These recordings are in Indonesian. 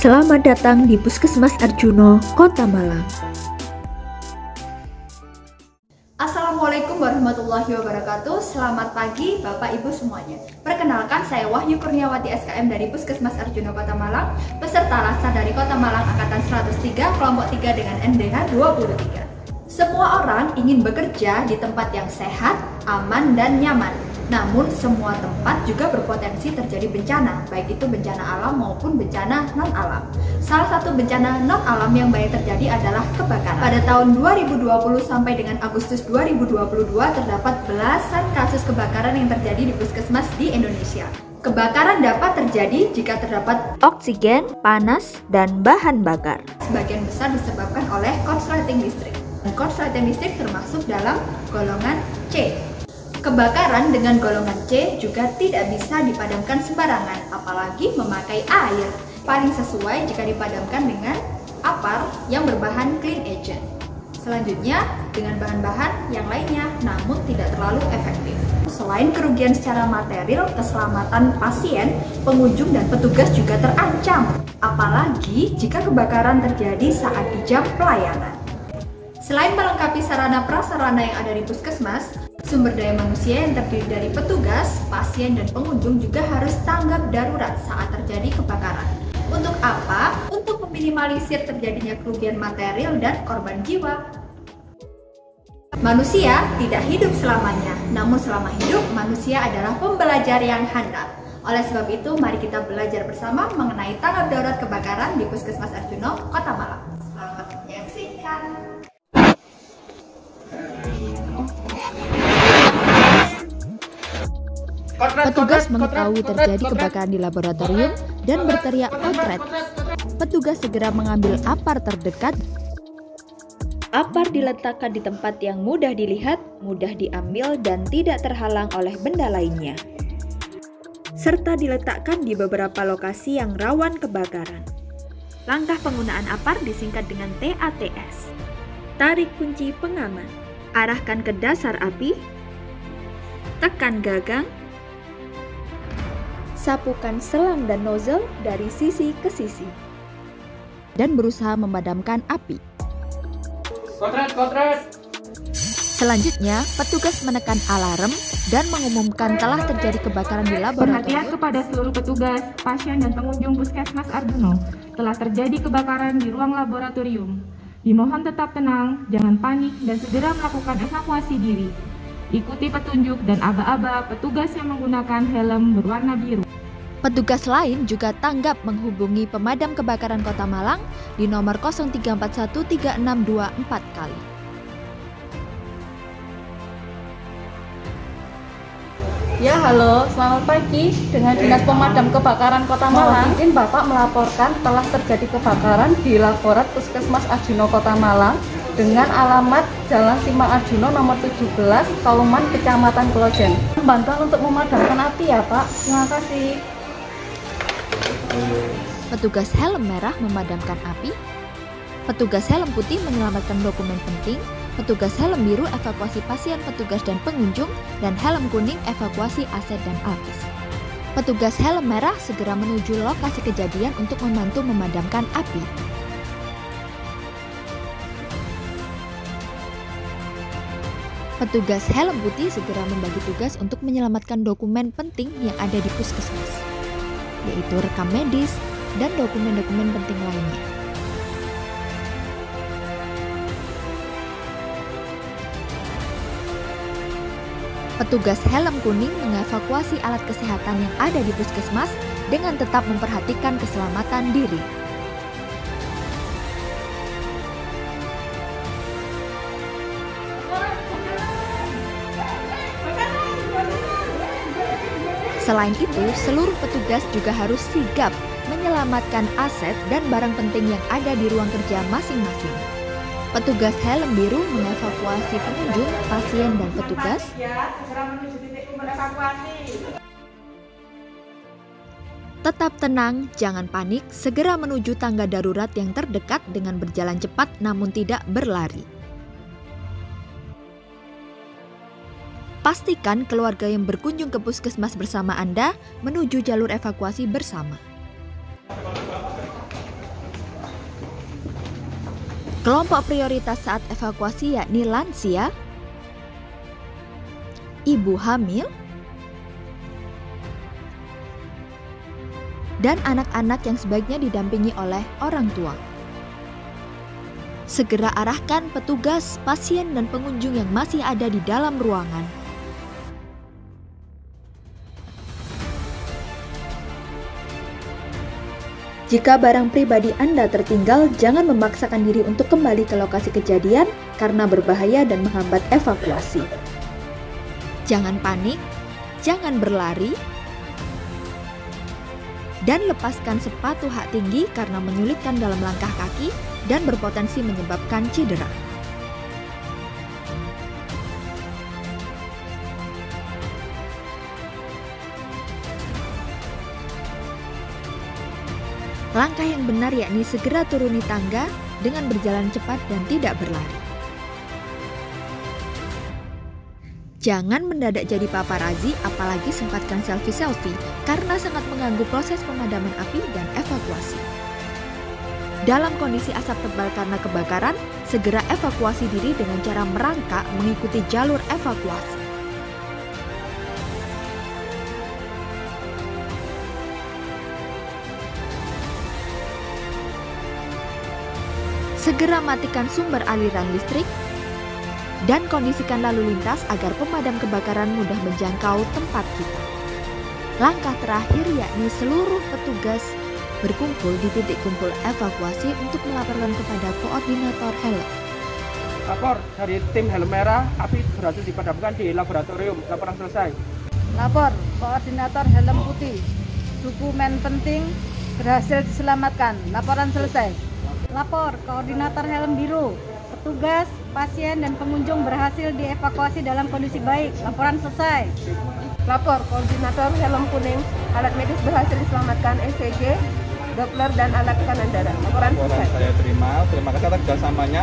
Selamat datang di Puskesmas Arjuno, Kota Malang. Assalamualaikum warahmatullahi wabarakatuh. Selamat pagi Bapak Ibu semuanya. Perkenalkan, saya Wahyu Kurniawati SKM dari Puskesmas Arjuno Kota Malang, peserta laskar dari Kota Malang Angkatan 103 kelompok 3 dengan NDH 23. Semua orang ingin bekerja di tempat yang sehat, aman, dan nyaman. Namun semua tempat juga berpotensi terjadi bencana, baik itu bencana alam maupun bencana non-alam. Salah satu bencana non-alam yang banyak terjadi adalah kebakaran. Pada tahun 2020 sampai dengan Agustus 2022 terdapat belasan kasus kebakaran yang terjadi di puskesmas di Indonesia. Kebakaran dapat terjadi jika terdapat Oksigen, panas, dan bahan bakar. sebagian besar disebabkan oleh korsleting listrik. Korsleting listrik termasuk dalam golongan C. Kebakaran dengan golongan C juga tidak bisa dipadamkan sembarangan, apalagi memakai air. Paling sesuai jika dipadamkan dengan apar yang berbahan clean agent. Selanjutnya dengan bahan-bahan yang lainnya, namun tidak terlalu efektif. Selain kerugian secara material, keselamatan pasien, pengunjung, dan petugas juga terancam, apalagi jika kebakaran terjadi saat di jam pelayanan. Selain melengkapi sarana prasarana yang ada di puskesmas, sumber daya manusia yang terdiri dari petugas, pasien, dan pengunjung juga harus tanggap darurat saat terjadi kebakaran. Untuk apa? Untuk meminimalisir terjadinya kerugian material dan korban jiwa. Manusia tidak hidup selamanya, namun selama hidup, manusia adalah pembelajar yang handal. Oleh sebab itu, mari kita belajar bersama mengenai tanggap darurat kebakaran di Puskesmas Arjuno, Kota Malang. Selamat menyaksikan. Petugas mengetahui terjadi kebakaran di laboratorium dan berteriak kotret. Petugas segera mengambil apar terdekat. Apar diletakkan di tempat yang mudah dilihat, mudah diambil, dan tidak terhalang oleh benda lainnya, serta diletakkan di beberapa lokasi yang rawan kebakaran. Langkah penggunaan apar disingkat dengan TATS. Tarik kunci pengaman, arahkan ke dasar api, tekan gagang, sapukan selang dan nozzle dari sisi ke sisi, dan berusaha memadamkan api. Kotret. Selanjutnya, petugas menekan alarm dan mengumumkan telah terjadi kebakaran di laboratorium. Perhatian kepada seluruh petugas, pasien, dan pengunjung Puskesmas Arjuno. Telah terjadi kebakaran di ruang laboratorium. Dimohon tetap tenang, jangan panik, dan segera melakukan evakuasi diri. Ikuti petunjuk dan aba-aba petugas yang menggunakan helm berwarna biru. Petugas lain juga tanggap menghubungi pemadam kebakaran Kota Malang di nomor 0341 3624 kali. Ya, halo, selamat pagi. Dengan Dinas Pemadam Kebakaran Kota Malang, izin Bapak melaporkan telah terjadi kebakaran di laborat Puskesmas Arjuno Kota Malang dengan alamat Jalan Simpang Arjuno nomor 17, Kauman, Kecamatan Klojen. Bantuan untuk memadamkan api ya, Pak. Terima kasih. Petugas helm merah memadamkan api, petugas helm putih menyelamatkan dokumen penting, petugas helm biru evakuasi pasien, petugas dan pengunjung, dan helm kuning evakuasi aset dan alkes. Petugas helm merah segera menuju lokasi kejadian untuk membantu memadamkan api. Petugas helm putih segera membagi tugas untuk menyelamatkan dokumen penting yang ada di puskesmas, yaitu rekam medis dan dokumen-dokumen penting lainnya. Petugas helm kuning mengevakuasi alat kesehatan yang ada di puskesmas dengan tetap memperhatikan keselamatan diri. Selain itu, seluruh petugas juga harus sigap menyelamatkan aset dan barang penting yang ada di ruang kerja masing-masing. Petugas helm biru mengevakuasi pengunjung, pasien, dan petugas. Tetap tenang, jangan panik, segera menuju tangga darurat yang terdekat dengan berjalan cepat namun tidak berlari. Pastikan keluarga yang berkunjung ke puskesmas bersama Anda menuju jalur evakuasi bersama. Kelompok prioritas saat evakuasi yakni lansia, ibu hamil, dan anak-anak yang sebaiknya didampingi oleh orang tua. Segera arahkan petugas, pasien, dan pengunjung yang masih ada di dalam ruangan. Jika barang pribadi Anda tertinggal, jangan memaksakan diri untuk kembali ke lokasi kejadian karena berbahaya dan menghambat evakuasi. Jangan panik, jangan berlari, dan lepaskan sepatu hak tinggi karena menyulitkan dalam langkah kaki dan berpotensi menyebabkan cedera. Langkah yang benar yakni segera turuni tangga dengan berjalan cepat dan tidak berlari. Jangan mendadak jadi paparazi, apalagi sempatkan selfie-selfie, karena sangat mengganggu proses pemadaman api dan evakuasi. Dalam kondisi asap tebal karena kebakaran, segera evakuasi diri dengan cara merangkak mengikuti jalur evakuasi. Segera matikan sumber aliran listrik dan kondisikan lalu lintas agar pemadam kebakaran mudah menjangkau tempat kita. Langkah terakhir yakni seluruh petugas berkumpul di titik kumpul evakuasi untuk melaporkan kepada koordinator helm. Lapor dari tim helm merah, api berhasil dipadamkan di laboratorium. Laporan selesai. Lapor koordinator helm putih, dokumen penting berhasil diselamatkan. Laporan selesai. Lapor koordinator helm biru, petugas, pasien, dan pengunjung berhasil dievakuasi dalam kondisi baik. Laporan selesai. Lapor koordinator helm kuning, alat medis berhasil diselamatkan, ECG, Doppler, dan alat tekanan darah. Laporan selesai. Saya terima kasih atas kerjasamanya.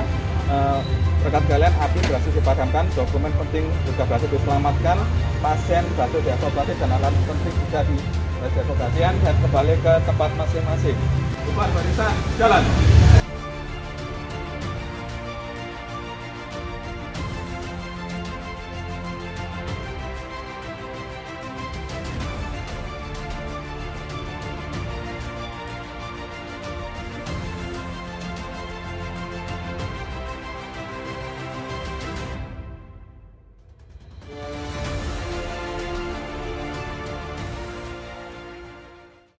Berkat kalian api berhasil dipadamkan, dokumen penting juga berhasil diselamatkan, pasien berhasil dievakuasi, dan alat penting juga dievakuasi dan kembali ke tempat masing-masing. Bubar barisan, jalan.